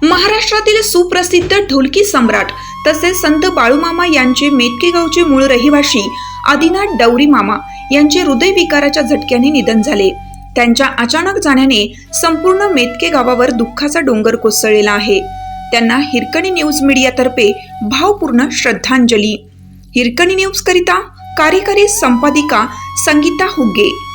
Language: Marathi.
महाराष्ट्रातील सुप्रसिद्ध ढोलकी सम्राट तसेच संत बाळूमामा यांचे मेतके गावचे मूळ रहिवाशी आदिनाथ डवरी मामा यांचे हृदयविकाराच्या झटक्याने निधन झाले। त्यांच्या अचानक जाण्याने संपूर्ण मेतके गावावर दुःखाचा डोंगर कोसळलेला आहे। त्यांना हिरकणी न्यूज मीडियातर्फे भावपूर्ण श्रद्धांजली। हिरकणी न्यूज करिता कार्यकारी संपादिका संगीता हुग्गे।